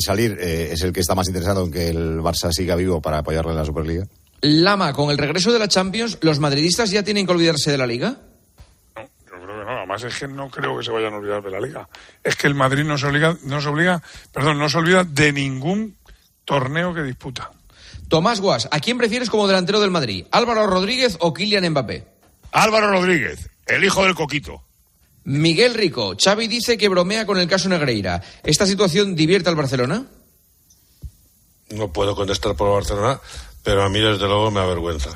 salir es el que está más interesado en que el Barça siga vivo para apoyarle en la Superliga. Lama, con el regreso de la Champions, ¿los madridistas ya tienen que olvidarse de la Liga? No, yo creo que no. Además es que no creo que se vayan a olvidar de la Liga. Es que el Madrid no se olvida de ningún torneo que disputa. Tomás Guas, ¿a quién prefieres como delantero del Madrid? ¿Álvaro Rodríguez o Kylian Mbappé? Álvaro Rodríguez, el hijo del Coquito. Miguel Rico, Xavi dice que bromea con el caso Negreira. ¿Esta situación divierte al Barcelona? No puedo contestar por Barcelona, pero a mí desde luego me avergüenza.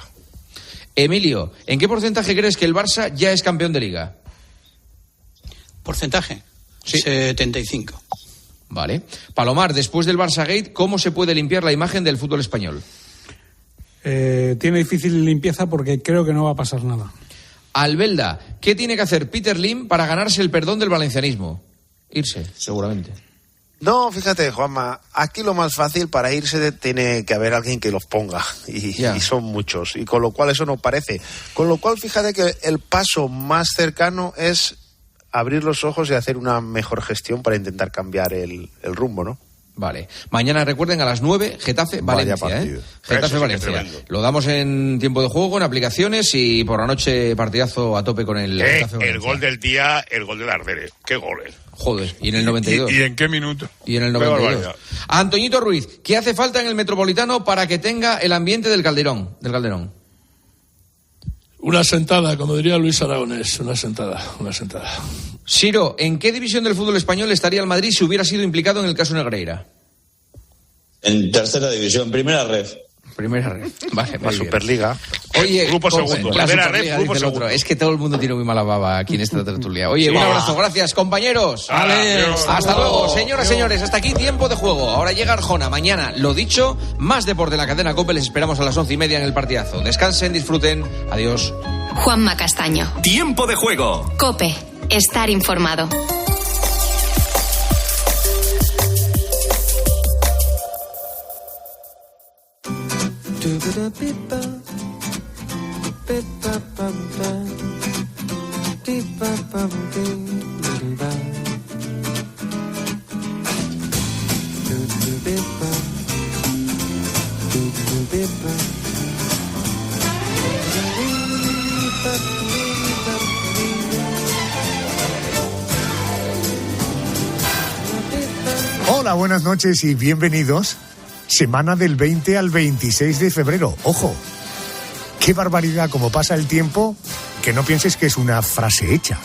Emilio, ¿en qué porcentaje crees que el Barça ya es campeón de Liga? ¿Porcentaje? Sí. 75. Vale. Palomar, después del Barça Gate, ¿cómo se puede limpiar la imagen del fútbol español? Tiene difícil limpieza porque creo que no va a pasar nada. Albelda, ¿qué tiene que hacer Peter Lim para ganarse el perdón del valencianismo? Irse, seguramente. No, fíjate, Juanma, aquí lo más fácil para irse tiene que haber alguien que los ponga y son muchos, y con lo cual eso no parece. Con lo cual, fíjate que el paso más cercano es abrir los ojos y hacer una mejor gestión para intentar cambiar el rumbo, ¿no? Vale. Mañana, recuerden, a las 9, Getafe-Valencia. Getafe-Valencia. Lo damos en tiempo de juego, en aplicaciones, y por la noche partidazo a tope con el Getafe-Valencia. El gol del día, el gol de Lardere. ¡Qué goles! Joder, y en el 92. ¿Y en qué minuto? Y en el 92. Antoñito Ruiz, ¿qué hace falta en el Metropolitano para que tenga el ambiente del Calderón? Una sentada, como diría Luis Aragonés, una sentada. Siro, ¿en qué división del fútbol español estaría el Madrid si hubiera sido implicado en el caso Negreira? En tercera división, primera red. Vale, la Superliga. Oye, grupo segundo. Primera red, grupo segundo. Es que todo el mundo tiene muy mala baba aquí en esta tertulia. Oye, un abrazo, gracias, compañeros. Hasta luego, señoras, señores, hasta aquí tiempo de juego. Ahora llega Arjona, mañana, lo dicho, más deporte en la cadena COPE, les esperamos a las 11:30 en el partidazo. Descansen, disfruten, adiós. Juanma Castaño. Tiempo de juego. COPE, estar informado. Hola, buenas noches y bienvenidos. Semana del 20 al 26 de febrero. ¡Ojo! ¡Qué barbaridad! Como pasa el tiempo, que no pienses que es una frase hecha.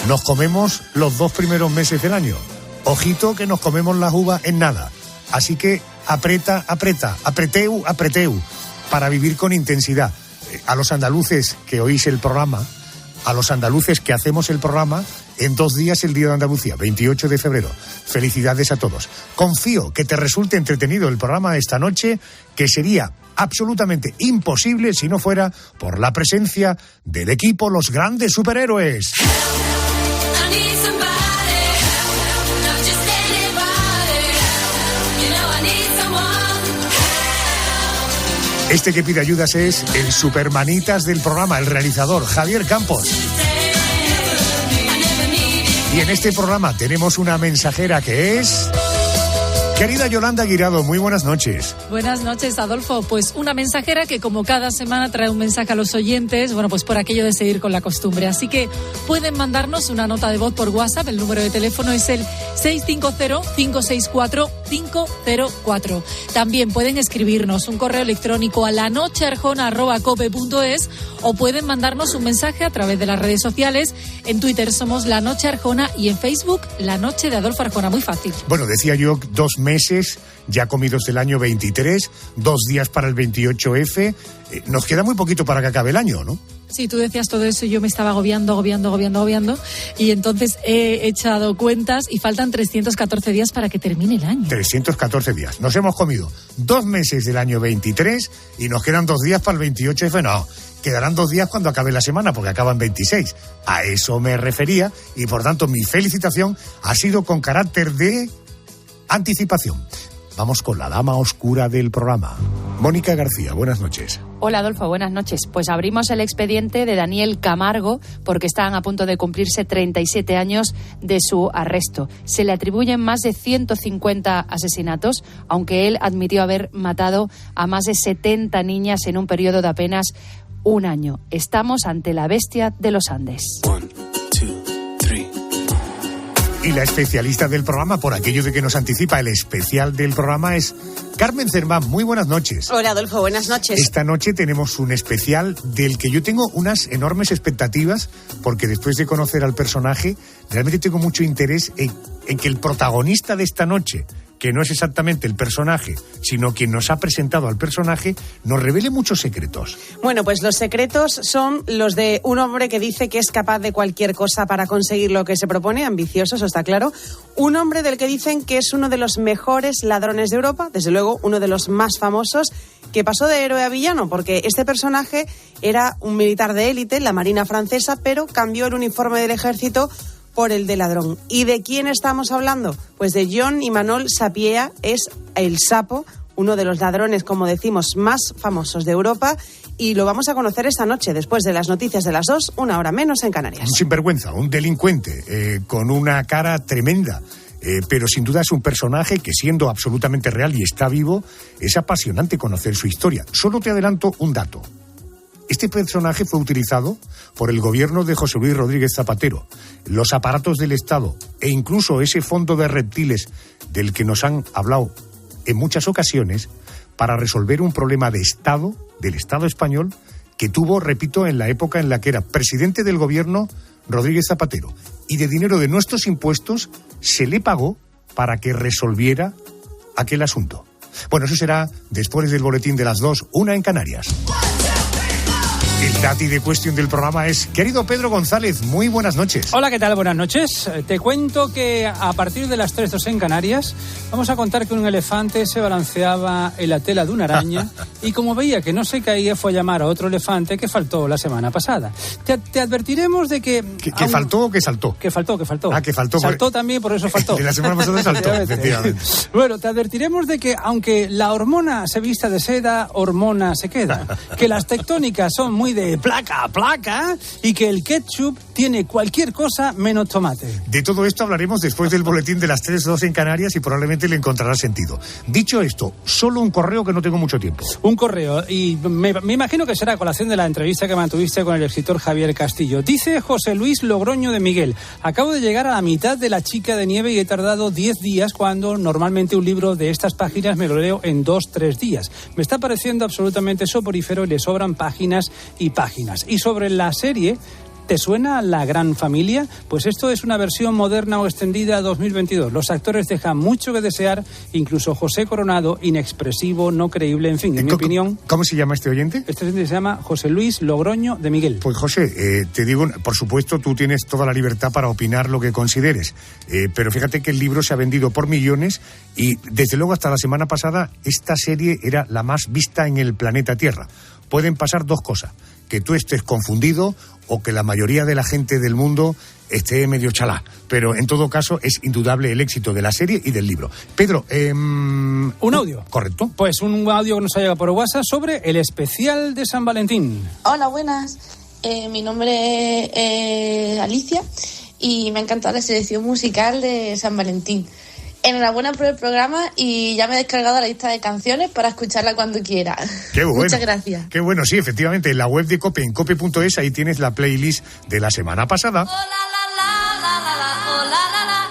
Nos comemos los 2 primeros meses del año. Ojito que nos comemos las uvas en nada. Así que apreteu, para vivir con intensidad. A los andaluces que oís el programa, a los andaluces que hacemos el programa, en 2 días el Día de Andalucía, 28 de febrero. Felicidades a todos. Confío que te resulte entretenido el programa de esta noche, que sería absolutamente imposible si no fuera por la presencia del equipo Los Grandes Superhéroes. Este que pide ayudas es el supermanitas del programa, el realizador, Javier Campos. Y en este programa tenemos una mensajera que es... Querida Yolanda Guirado, muy buenas noches. Buenas noches, Adolfo. Pues una mensajera que como cada semana trae un mensaje a los oyentes, bueno, pues por aquello de seguir con la costumbre. Así que pueden mandarnos una nota de voz por WhatsApp, el número de teléfono es el 650-564-504. También pueden escribirnos un correo electrónico a lanochearjona@cope.es o pueden mandarnos un mensaje a través de las redes sociales. En Twitter somos La Noche Arjona y en Facebook La Noche de Adolfo Arjona. Muy fácil. Bueno, decía yo 2 meses ya comidos del año 23, 2 días para el 28F. Nos queda muy poquito para que acabe el año, ¿no? Sí, tú decías todo eso y yo me estaba agobiando. Y entonces he echado cuentas y faltan 314 días para que termine el año. 314 días. Nos hemos comido 2 meses del año 23 y nos quedan 2 días para el 28F. No, quedarán 2 días cuando acabe la semana, porque acaban 26. A eso me refería y, por tanto, mi felicitación ha sido con carácter de anticipación. Vamos con la dama oscura del programa. Mónica García, buenas noches. Hola Adolfo, buenas noches. Pues abrimos el expediente de Daniel Camargo porque están a punto de cumplirse 37 años de su arresto. Se le atribuyen más de 150 asesinatos, aunque él admitió haber matado a más de 70 niñas en un periodo de apenas un año. Estamos ante la bestia de los Andes. 1, 2, 3. Y la especialista del programa, por aquello de que nos anticipa el especial del programa, es Carmen Cerván. Muy buenas noches. Hola Adolfo, buenas noches. Esta noche tenemos un especial del que yo tengo unas enormes expectativas, porque después de conocer al personaje, realmente tengo mucho interés en que el protagonista de esta noche, que no es exactamente el personaje, sino quien nos ha presentado al personaje, nos revele muchos secretos. Bueno, pues los secretos son los de un hombre que dice que es capaz de cualquier cosa para conseguir lo que se propone, ambicioso, eso está claro. Un hombre del que dicen que es uno de los mejores ladrones de Europa, desde luego uno de los más famosos, que pasó de héroe a villano, porque este personaje era un militar de élite, la Marina francesa, pero cambió el uniforme del ejército por el de ladrón. ¿Y de quién estamos hablando? Pues de John Imanol Sapieha, es el Sapo, uno de los ladrones, como decimos, más famosos de Europa, y lo vamos a conocer esta noche, después de las noticias de las 2, 1 hora menos en Canarias. Un sinvergüenza, un delincuente, con una cara tremenda, pero sin duda es un personaje que, siendo absolutamente real y está vivo, es apasionante conocer su historia. Solo te adelanto un dato. Este personaje fue utilizado por el gobierno de José Luis Rodríguez Zapatero, los aparatos del Estado e incluso ese fondo de reptiles del que nos han hablado en muchas ocasiones para resolver un problema de Estado, del Estado español, que tuvo, repito, en la época en la que era presidente del gobierno Rodríguez Zapatero. Y de dinero de nuestros impuestos se le pagó para que resolviera aquel asunto. Bueno, eso será después del boletín de las 2, 1 en Canarias. El dati de cuestión del programa es querido Pedro González. Muy buenas noches. Hola, ¿qué tal? Buenas noches. Te cuento que a partir de las 3:02 en Canarias vamos a contar que un elefante se balanceaba en la tela de una araña y como veía que no se caía fue a llamar a otro elefante que faltó la semana pasada. Te advertiremos de que... ¿Que faltó o que saltó? Que faltó. Ah, que faltó. Saltó también, por eso faltó. Que la semana pasada saltó, efectivamente. Bueno, te advertiremos de que aunque la hormona se vista de seda, hormona se queda. Que las tectónicas son muy de placa a placa y que el ketchup tiene cualquier cosa menos tomate. De todo esto hablaremos después del boletín de las 3:02 en Canarias y probablemente le encontrará sentido. Dicho esto, solo un correo que no tengo mucho tiempo. Un correo, y me imagino que será a colación de la entrevista que mantuviste con el escritor Javier Castillo. Dice José Luis Logroño de Miguel: acabo de llegar a la mitad de La chica de nieve y he tardado 10 días cuando normalmente un libro de estas páginas me lo leo en 2-3 días. Me está pareciendo absolutamente soporífero y le sobran páginas y páginas. Y sobre la serie, ¿te suena La Gran Familia? Pues esto es una versión moderna o extendida 2022. Los actores dejan mucho que desear, incluso José Coronado, inexpresivo, no creíble, en fin, en mi opinión. ¿Cómo se llama este oyente? Este oyente se llama José Luis Logroño de Miguel. Pues José, te digo, por supuesto tú tienes toda la libertad para opinar lo que consideres, pero fíjate que el libro se ha vendido por millones y desde luego hasta la semana pasada esta serie era la más vista en el planeta Tierra. Pueden pasar dos cosas: que tú estés confundido o que la mayoría de la gente del mundo esté medio chalá. Pero en todo caso es indudable el éxito de la serie y del libro. Pedro, ¿un audio? Correcto. Pues un audio que nos ha llegado por WhatsApp sobre el especial de San Valentín. Hola, buenas. Mi nombre es Alicia y me ha encantado la selección musical de San Valentín. Enhorabuena por el programa y ya me he descargado la lista de canciones para escucharla cuando quiera. Qué bueno. Muchas gracias. Qué bueno, sí, efectivamente, en la web de COPE, en cope.es, ahí tienes la playlist de la semana pasada.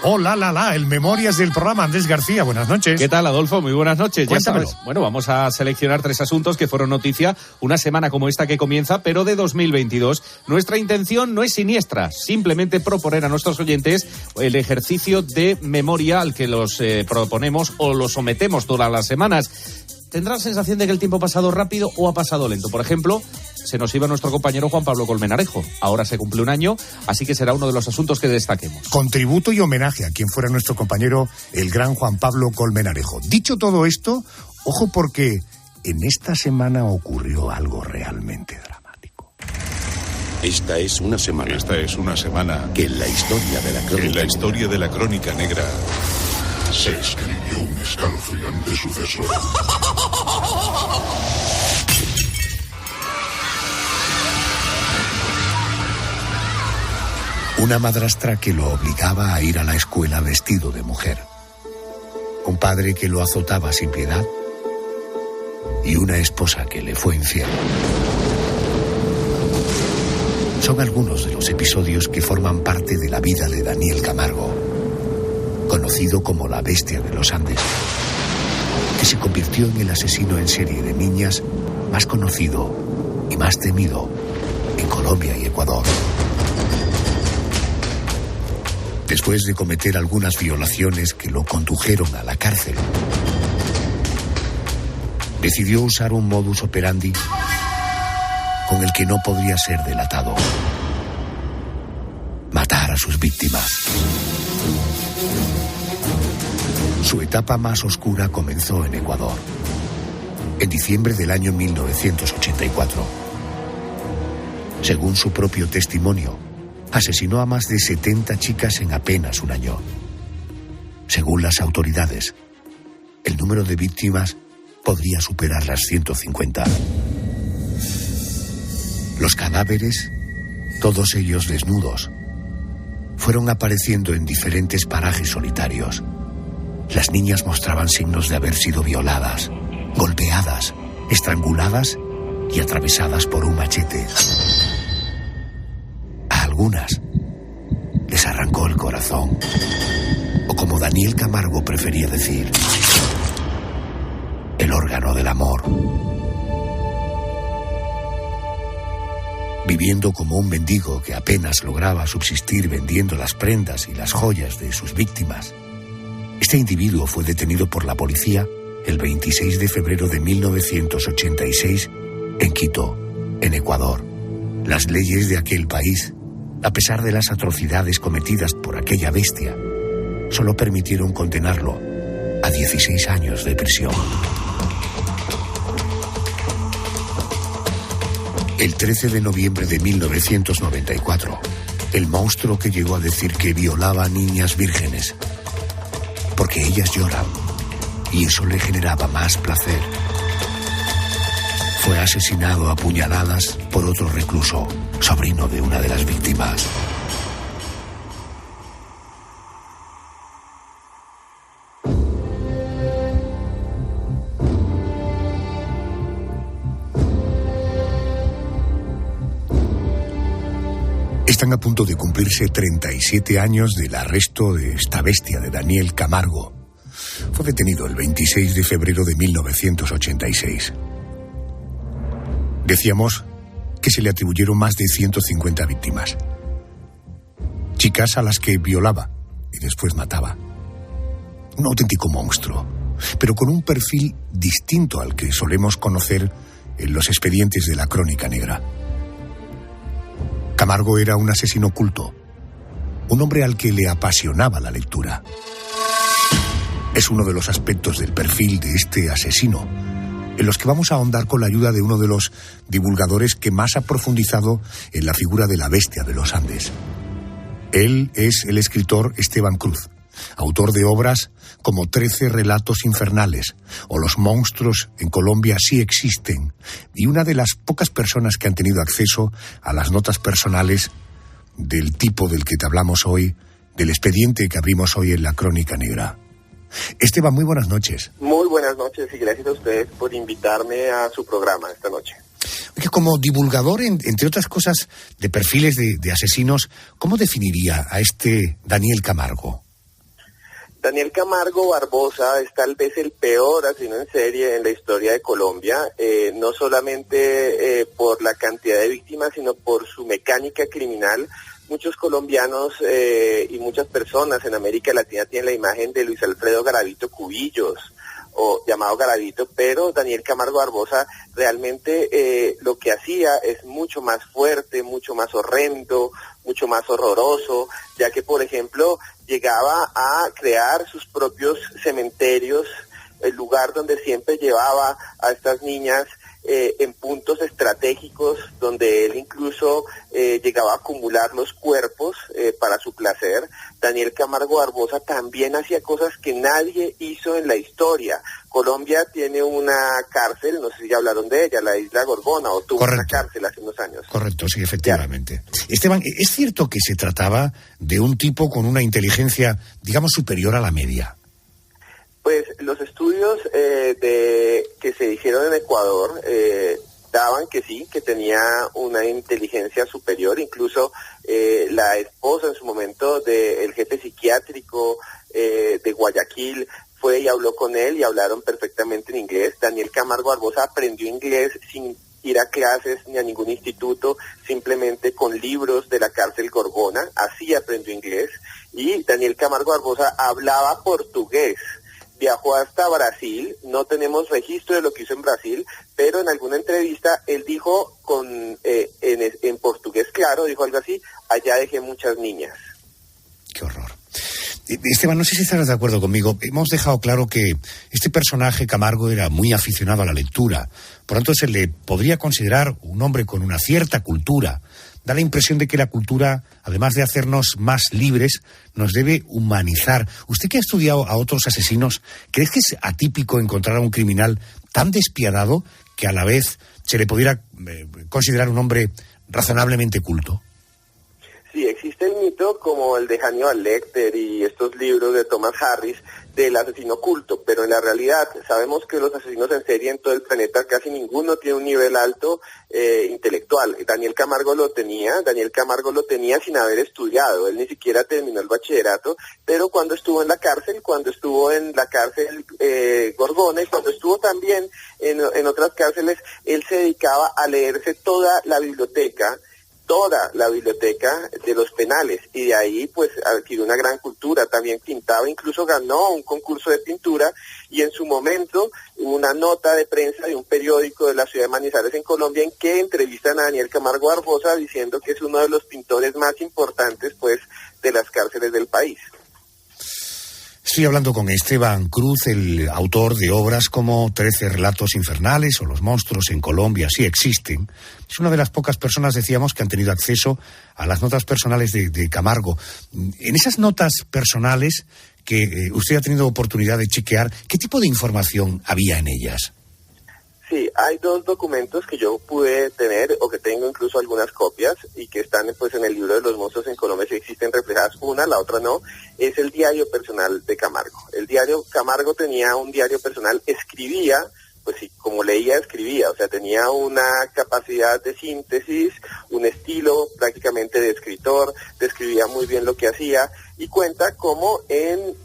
Hola, el Memorias del programa. Andrés García, buenas noches. ¿Qué tal, Adolfo? Muy buenas noches. Cuéntamelo. Ya sabes, bueno, vamos a seleccionar 3 asuntos que fueron noticia una semana como esta que comienza, pero de 2022. Nuestra intención no es siniestra, simplemente proponer a nuestros oyentes el ejercicio de memoria al que los proponemos o los sometemos todas las semanas. ¿Tendrá la sensación de que el tiempo ha pasado rápido o ha pasado lento? Por ejemplo, se nos iba nuestro compañero Juan Pablo Colmenarejo. Ahora se cumple un año, así que será uno de los asuntos que destaquemos. Contributo y homenaje a quien fuera nuestro compañero, el gran Juan Pablo Colmenarejo. Dicho todo esto, ojo porque en esta semana ocurrió algo realmente dramático. Esta es una semana que en la historia de la crónica negra se escribió un escalofriante suceso. Una madrastra que lo obligaba a ir a la escuela vestido de mujer. Un padre que lo azotaba sin piedad. Y una esposa que le fue infiel. Son algunos de los episodios que forman parte de la vida de Daniel Camargo, conocido como la Bestia de los Andes, que se convirtió en el asesino en serie de niñas más conocido y más temido en Colombia y Ecuador. Después de cometer algunas violaciones que lo condujeron a la cárcel, decidió usar un modus operandi con el que no podría ser delatado: matar a sus víctimas. Su etapa más oscura comenzó en Ecuador, en diciembre del año 1984. Según su propio testimonio, asesinó a más de 70 chicas en apenas un año. Según las autoridades, el número de víctimas podría superar las 150. Los cadáveres, todos ellos desnudos, fueron apareciendo en diferentes parajes solitarios. Las niñas mostraban signos de haber sido violadas, golpeadas, estranguladas y atravesadas por un machete. A algunas les arrancó el corazón, o como Daniel Camargo prefería decir, el órgano del amor. Viviendo como un mendigo que apenas lograba subsistir vendiendo las prendas y las joyas de sus víctimas, este individuo fue detenido por la policía el 26 de febrero de 1986 en Quito, en Ecuador. Las leyes de aquel país, a pesar de las atrocidades cometidas por aquella bestia, solo permitieron condenarlo a 16 años de prisión. El 13 de noviembre de 1994, el monstruo que llegó a decir que violaba a niñas vírgenes, porque ellas lloran y eso le generaba más placer, fue asesinado a puñaladas por otro recluso, sobrino de una de las víctimas. Están a punto de cumplirse 37 años del arresto de esta bestia de Daniel Camargo. Fue detenido el 26 de febrero de 1986. Decíamos que se le atribuyeron más de 150 víctimas. Chicas a las que violaba y después mataba. Un auténtico monstruo, pero con un perfil distinto al que solemos conocer en los expedientes de la Crónica Negra. Camargo era un asesino oculto, un hombre al que le apasionaba la lectura. Es uno de los aspectos del perfil de este asesino en los que vamos a ahondar con la ayuda de uno de los divulgadores que más ha profundizado en la figura de la bestia de los Andes. Él es el escritor Esteban Cruz, autor de obras como 13 relatos infernales o Los monstruos en Colombia sí existen, y una de las pocas personas que han tenido acceso a las notas personales del tipo del que te hablamos hoy, del expediente que abrimos hoy en la Crónica Negra. Esteban, muy buenas noches. Muy buenas noches y gracias a ustedes por invitarme a su programa esta noche. Oye, como divulgador, entre otras cosas, de perfiles de asesinos, ¿cómo definiría a este Daniel Camargo? Daniel Camargo Barbosa es tal vez el peor asesino en serie en la historia de Colombia, no solamente por la cantidad de víctimas, sino por su mecánica criminal. Muchos colombianos y muchas personas en América Latina tienen la imagen de Luis Alfredo Garavito Cubillos, o llamado Garavito, pero Daniel Camargo Barbosa realmente lo que hacía es mucho más fuerte, mucho más horrendo, mucho más horroroso, ya que, por ejemplo, llegaba a crear sus propios cementerios, el lugar donde siempre llevaba a estas niñas en puntos estratégicos donde él incluso llegaba a acumular los cuerpos para su placer. Daniel Camargo Barbosa también hacía cosas que nadie hizo en la historia. Colombia tiene una cárcel, no sé si ya hablaron de ella, la isla Gorgona, o tuvo una cárcel hace unos años. Correcto, sí, efectivamente. Esteban, ¿es cierto que se trataba de un tipo con una inteligencia, digamos, superior a la media? Pues los estudios que se hicieron en Ecuador daban que sí, que tenía una inteligencia superior. Incluso la esposa en su momento del jefe psiquiátrico de Guayaquil fue y habló con él y hablaron perfectamente en inglés. Daniel Camargo Barbosa aprendió inglés sin ir a clases ni a ningún instituto, simplemente con libros de la cárcel Gorgona. Así aprendió inglés. Y Daniel Camargo Barbosa hablaba portugués. Viajó hasta Brasil, no tenemos registro de lo que hizo en Brasil, pero en alguna entrevista él dijo en portugués claro, dijo algo así: allá dejé muchas niñas. Qué horror. Esteban, no sé si estarás de acuerdo conmigo. Hemos dejado claro que este personaje, Camargo, era muy aficionado a la lectura. Por tanto, se le podría considerar un hombre con una cierta cultura. Da la impresión de que la cultura, además de hacernos más libres, nos debe humanizar. Usted que ha estudiado a otros asesinos, ¿cree que es atípico encontrar a un criminal tan despiadado que a la vez se le pudiera considerar un hombre razonablemente culto? Sí, existe el mito como el de Hannibal Lecter y estos libros de Thomas Harris del asesino oculto, pero en la realidad sabemos que los asesinos en serie en todo el planeta casi ninguno tiene un nivel alto intelectual. Daniel Camargo lo tenía sin haber estudiado, él ni siquiera terminó el bachillerato, pero cuando estuvo en la cárcel Gorgona y cuando estuvo también en otras cárceles, él se dedicaba a leerse toda la biblioteca de los penales, y de ahí pues adquirió una gran cultura. También pintaba, incluso ganó un concurso de pintura, y en su momento hubo una nota de prensa de un periódico de la ciudad de Manizales en Colombia en que entrevistan a Daniel Camargo Barbosa diciendo que es uno de los pintores más importantes pues de las cárceles del país. Estoy hablando con Esteban Cruz, el autor de obras como 13 relatos infernales o Los monstruos en Colombia sí existen. Es una de las pocas personas, decíamos, que han tenido acceso a las notas personales de Camargo. En esas notas personales que usted ha tenido oportunidad de chequear, ¿qué tipo de información había en ellas? Sí, hay dos documentos que yo pude tener, o que tengo incluso algunas copias, y que están pues en el libro de Los monstruos en Colombia, si existen reflejadas, una, la otra no. Es el diario personal de Camargo. Camargo tenía un diario personal, escribía, pues sí, como leía, escribía, o sea, tenía una capacidad de síntesis, un estilo prácticamente de escritor, describía muy bien lo que hacía, y cuenta cómo en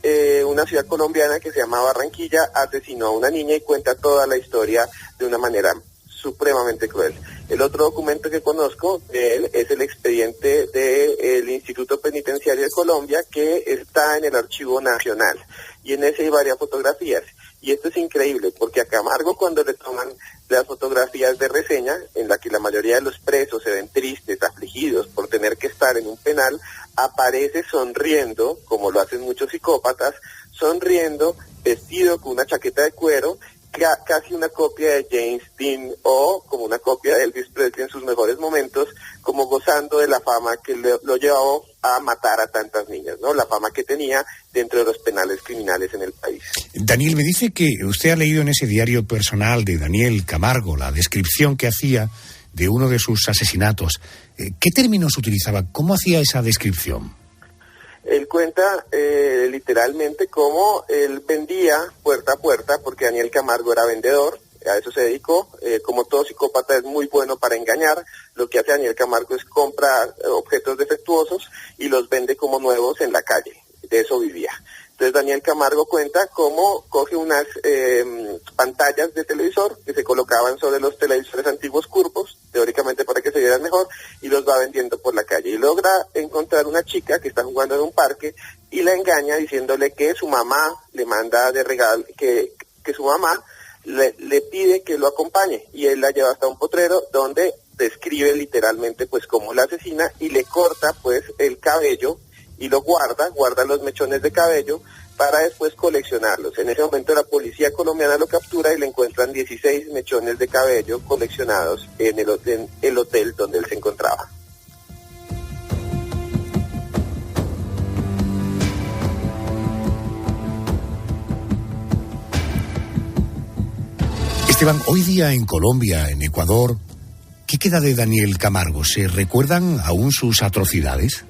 una ciudad colombiana que se llama Barranquilla asesinó a una niña, y cuenta toda la historia de una manera supremamente cruel. El otro documento que conozco de él es el expediente del Instituto Penitenciario de Colombia, que está en el Archivo Nacional, y en ese hay varias fotografías. Y esto es increíble, porque a Camargo, cuando le toman las fotografías de reseña, en la que la mayoría de los presos se ven tristes, afligidos por tener que estar en un penal, aparece sonriendo, como lo hacen muchos psicópatas, sonriendo, vestido con una chaqueta de cuero, casi una copia de James Dean, o como una copia de Elvis Presley en sus mejores momentos, como gozando de la fama que lo llevó a matar a tantas niñas, ¿no? La fama que tenía dentro de los penales criminales en el país. Daniel, me dice que usted ha leído en ese diario personal de Daniel Camargo la descripción que hacía de uno de sus asesinatos. ¿Qué términos utilizaba? ¿Cómo hacía esa descripción? Él cuenta literalmente cómo él vendía puerta a puerta, porque Daniel Camargo era vendedor, a eso se dedicó. Como todo psicópata es muy bueno para engañar. Lo que hace Daniel Camargo es comprar objetos defectuosos y los vende como nuevos en la calle. De eso vivía. Entonces Daniel Camargo cuenta cómo coge unas pantallas de televisor que se colocaban sobre los televisores antiguos curvos, teóricamente para que se vieran mejor, y los va vendiendo por la calle. Y logra encontrar una chica que está jugando en un parque y la engaña diciéndole que su mamá le manda de regalo, que su mamá le pide que lo acompañe, y él la lleva hasta un potrero donde describe literalmente pues cómo la asesina, y le corta pues el cabello y lo guarda los mechones de cabello, para después coleccionarlos. En ese momento la policía colombiana lo captura y le encuentran 16 mechones de cabello coleccionados en el hotel donde él se encontraba. Esteban, hoy día en Colombia, en Ecuador, ¿qué queda de Daniel Camargo? ¿Se recuerdan aún sus atrocidades?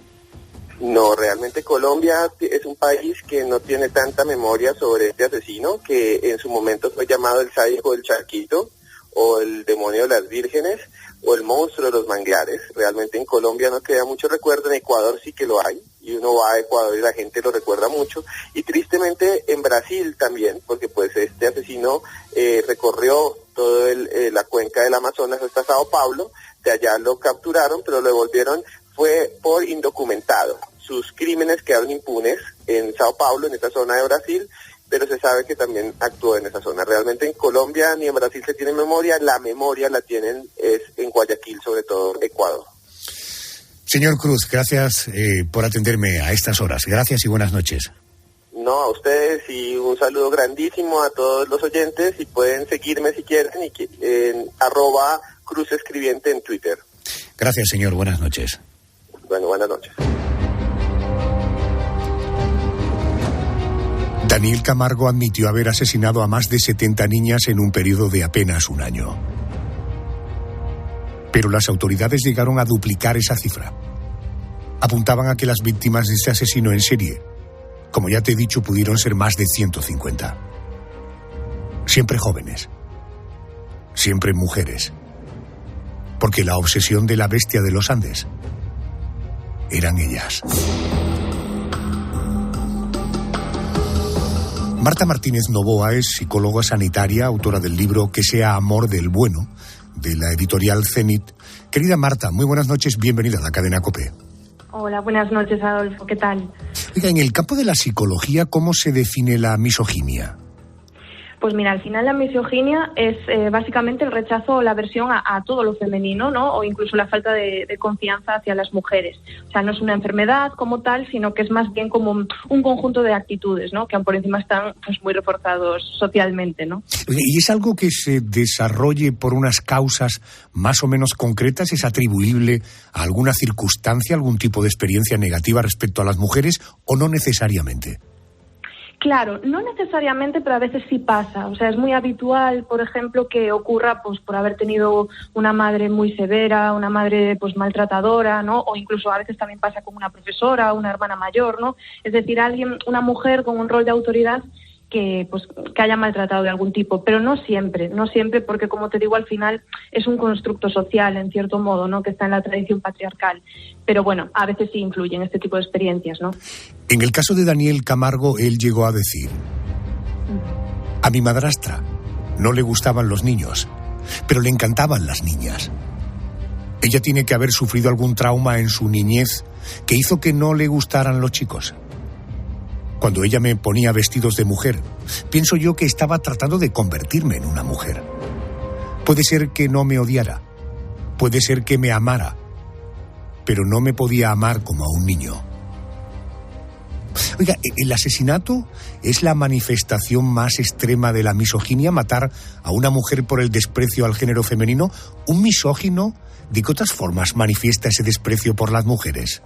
No, realmente Colombia es un país que no tiene tanta memoria sobre este asesino, que en su momento fue llamado el sádico del Charquito, o el demonio de las vírgenes, o el monstruo de los manglares. Realmente en Colombia no queda mucho recuerdo, en Ecuador sí que lo hay, y uno va a Ecuador y la gente lo recuerda mucho, y tristemente en Brasil también, porque pues este asesino recorrió toda la cuenca del Amazonas hasta Sao Paulo, de allá lo capturaron, pero lo devolvieron, fue por indocumentado. Sus crímenes quedaron impunes en Sao Paulo, en esta zona de Brasil, pero se sabe que también actuó en esa zona. Realmente en Colombia ni en Brasil se tiene memoria, la memoria la tienen es en Guayaquil, sobre todo Ecuador. Señor Cruz, gracias por atenderme a estas horas. Gracias y buenas noches. No, a ustedes y un saludo grandísimo a todos los oyentes, y pueden seguirme si quieren en @cruzescribiente en Twitter. Gracias, señor. Buenas noches. Bueno, buenas noches. Daniel Camargo admitió haber asesinado a más de 70 niñas en un periodo de apenas un año. Pero las autoridades llegaron a duplicar esa cifra. Apuntaban a que las víctimas de este asesino en serie, como ya te he dicho, pudieron ser más de 150. Siempre jóvenes. Siempre mujeres. Porque la obsesión de la bestia de los Andes eran ellas. Marta Martínez Novoa es psicóloga sanitaria, autora del libro Que sea amor del bueno, de la editorial Zenit. Querida Marta, muy buenas noches, bienvenida a la cadena COPE. Hola, buenas noches, Adolfo, ¿qué tal? Oiga, en el campo de la psicología, ¿cómo se define la misoginia? Pues mira, al final la misoginia es básicamente el rechazo o la aversión a todo lo femenino, ¿no? O incluso la falta de confianza hacia las mujeres. O sea, no es una enfermedad como tal, sino que es más bien como un conjunto de actitudes, ¿no? Que por encima están pues muy reforzados socialmente, ¿no? ¿Y es algo que se desarrolle por unas causas más o menos concretas? ¿Es atribuible a alguna circunstancia, algún tipo de experiencia negativa respecto a las mujeres o no necesariamente? Claro, no necesariamente, pero a veces sí pasa. O sea, es muy habitual, por ejemplo, que ocurra pues por haber tenido una madre muy severa, una madre pues maltratadora, ¿no? O incluso a veces también pasa con una profesora, una hermana mayor, ¿no? Es decir, una mujer con un rol de autoridad que haya maltratado de algún tipo, pero no siempre, porque como te digo, al final es un constructo social, en cierto modo, ¿no? Que está en la tradición patriarcal. Pero bueno, a veces sí influyen este tipo de experiencias, ¿no? En el caso de Daniel Camargo, él llegó a decir: a mi madrastra no le gustaban los niños, pero le encantaban las niñas. Ella tiene que haber sufrido algún trauma en su niñez que hizo que no le gustaran los chicos. Cuando ella me ponía vestidos de mujer, pienso yo que estaba tratando de convertirme en una mujer. Puede ser que no me odiara, puede ser que me amara, pero no me podía amar como a un niño. Oiga, ¿el asesinato es la manifestación más extrema de la misoginia, matar a una mujer por el desprecio al género femenino? ¿Un misógino de qué otras formas manifiesta ese desprecio por las mujeres?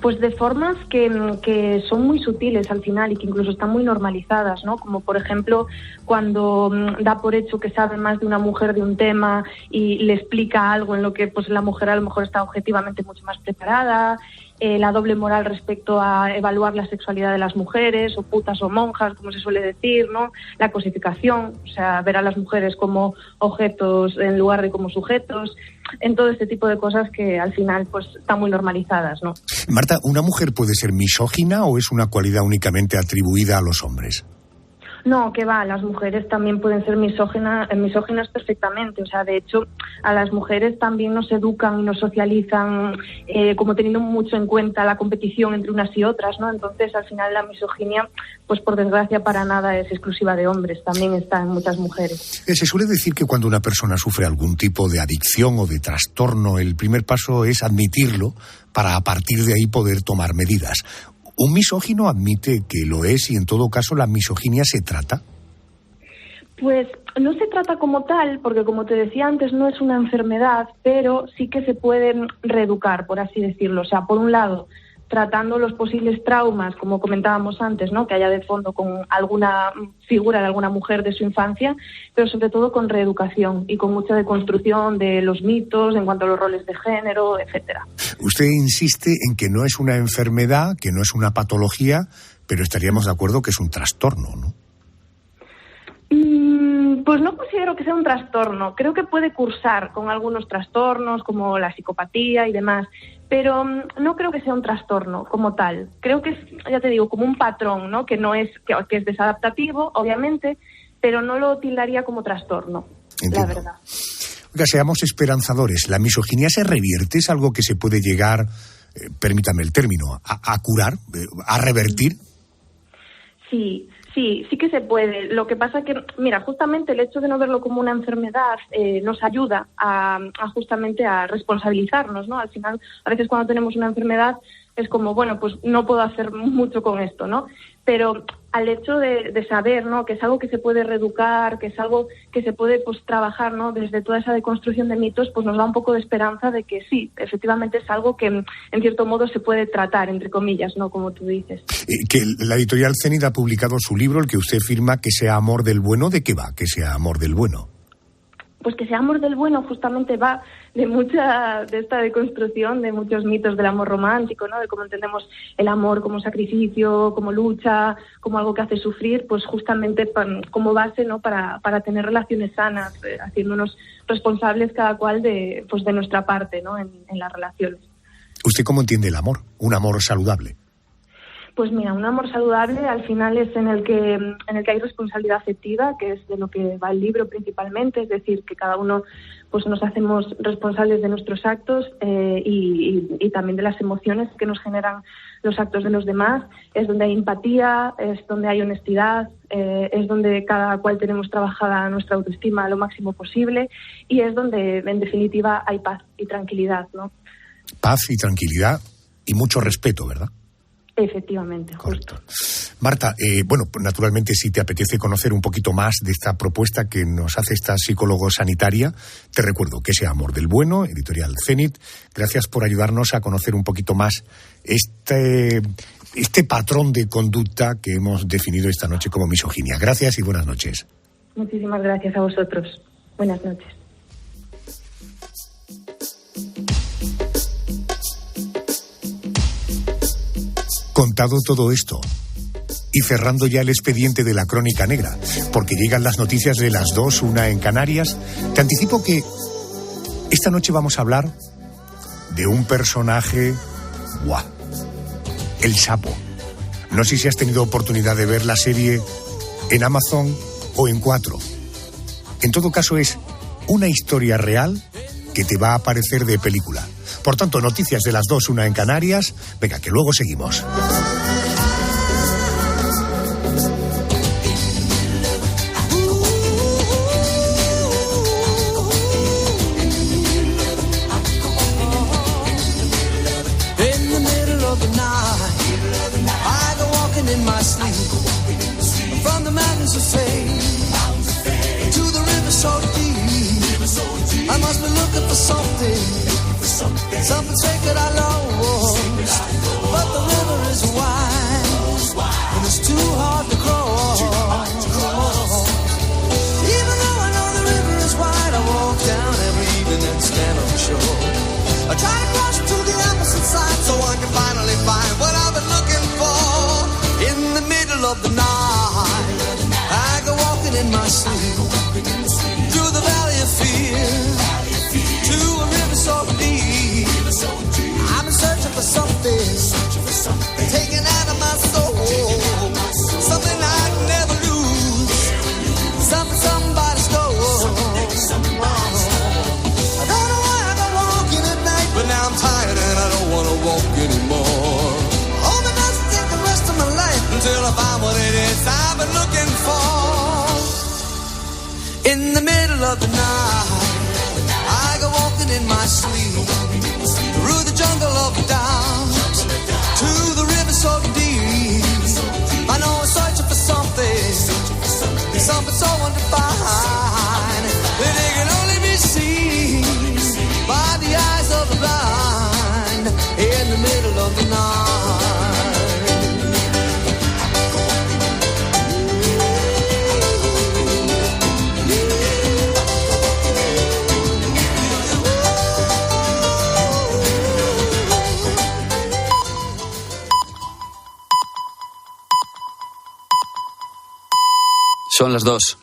Pues de formas que son muy sutiles al final y que incluso están muy normalizadas, ¿no? Como por ejemplo cuando da por hecho que sabe más de una mujer de un tema y le explica algo en lo que pues la mujer a lo mejor está objetivamente mucho más preparada. La doble moral respecto a evaluar la sexualidad de las mujeres, o putas o monjas, como se suele decir, ¿no? La cosificación, o sea, ver a las mujeres como objetos en lugar de como sujetos, en todo este tipo de cosas que al final pues están muy normalizadas, ¿no? Marta, ¿una mujer puede ser misógina o es una cualidad únicamente atribuida a los hombres? No, que va, las mujeres también pueden ser misóginas perfectamente. O sea, de hecho, a las mujeres también nos educan y nos socializan como teniendo mucho en cuenta la competición entre unas y otras, ¿no? Entonces, al final, la misoginia, pues por desgracia, para nada es exclusiva de hombres, también está en muchas mujeres. Se suele decir que cuando una persona sufre algún tipo de adicción o de trastorno, el primer paso es admitirlo para a partir de ahí poder tomar medidas. ¿Un misógino admite que lo es y en todo caso la misoginia se trata? Pues no se trata como tal, porque como te decía antes, no es una enfermedad, pero sí que se puede reeducar, por así decirlo. O sea, por un lado, tratando los posibles traumas, como comentábamos antes, ¿no?, que haya de fondo con alguna figura de alguna mujer de su infancia, pero sobre todo con reeducación y con mucha deconstrucción de los mitos en cuanto a los roles de género, etcétera. Usted insiste en que no es una enfermedad, que no es una patología, pero estaríamos de acuerdo que es un trastorno, ¿no? Pues no considero que sea un trastorno. Creo que puede cursar con algunos trastornos, como la psicopatía y demás, pero no creo que sea un trastorno como tal. Creo que es, ya te digo, como un patrón, ¿no?, que no es que es desadaptativo, obviamente, pero no lo tildaría como trastorno. Entiendo. La verdad. Oiga, seamos esperanzadores. ¿La misoginia se revierte? ¿Es algo que se puede llegar, permítame el término, a curar, a revertir? Sí que se puede. Lo que pasa que, mira, justamente el hecho de no verlo como una enfermedad nos ayuda a justamente a responsabilizarnos, ¿no? Al final, a veces cuando tenemos una enfermedad es como, bueno, pues no puedo hacer mucho con esto, ¿no? Pero al hecho de saber, ¿no?, que es algo que se puede reeducar, que es algo que se puede, pues, trabajar, ¿no?, desde toda esa deconstrucción de mitos, pues nos da un poco de esperanza de que sí, efectivamente es algo que en cierto modo se puede tratar, entre comillas, ¿no?, como tú dices. Que la editorial Zenit ha publicado su libro, el que usted firma, Que sea amor del bueno. ¿De qué va Que sea amor del bueno? Pues Que sea amor del bueno justamente va de esta deconstrucción de muchos mitos del amor romántico, ¿no?, de cómo entendemos el amor como sacrificio, como lucha, como algo que hace sufrir, pues justamente como base, ¿no?, para tener relaciones sanas, haciéndonos responsables cada cual de nuestra parte, ¿no?, en las relaciones. ¿Usted cómo entiende el amor? Un amor saludable. Pues mira, un amor saludable al final es en el que hay responsabilidad afectiva, que es de lo que va el libro principalmente, es decir, que cada uno pues nos hacemos responsables de nuestros actos y también de las emociones que nos generan los actos de los demás. Es donde hay empatía, es donde hay honestidad, es donde cada cual tenemos trabajada nuestra autoestima lo máximo posible y es donde en definitiva hay paz y tranquilidad, ¿no? Paz y tranquilidad y mucho respeto, ¿verdad? Efectivamente, correcto. Justo. Marta, bueno, naturalmente si te apetece conocer un poquito más de esta propuesta que nos hace esta psicóloga sanitaria, te recuerdo Que sea amor del bueno, editorial Zenit. Gracias por ayudarnos a conocer un poquito más este patrón de conducta que hemos definido esta noche como misoginia. Gracias y buenas noches. Muchísimas gracias a vosotros. Buenas noches. Contado todo esto y cerrando ya el expediente de la Crónica Negra, porque llegan las noticias de las 2, 1 en Canarias, te anticipo que esta noche vamos a hablar de un personaje, ¡guau!, el Sapo. No sé si has tenido oportunidad de ver la serie en Amazon o en 4. En todo caso es una historia real que te va a parecer de película. Por tanto, noticias de las 2, 1 en Canarias. Venga, que luego seguimos. Something sacred I lost, but the river is wide, and it's too hard to cross. Even though I know the river is wide, I walk down every evening and stand on the shore. I try to cross to the opposite side so I can finally find what I've been looking for. In the middle of the night, I go walking in my sleep through the valley of fear to a river so deep. I'm searching for something taken out of my soul, something I can never lose, something somebody stole. I don't know why I go walking at night, but now I'm tired and I don't want to walk anymore. Hope it doesn't take the rest of my life until I find what it is I've been looking for. In the middle of the night, I go walking in my sleep through the jungle of doubt to the river so deep. something so undefined that it can only be seen by the eyes of the blind in the middle of the night. Son las 2.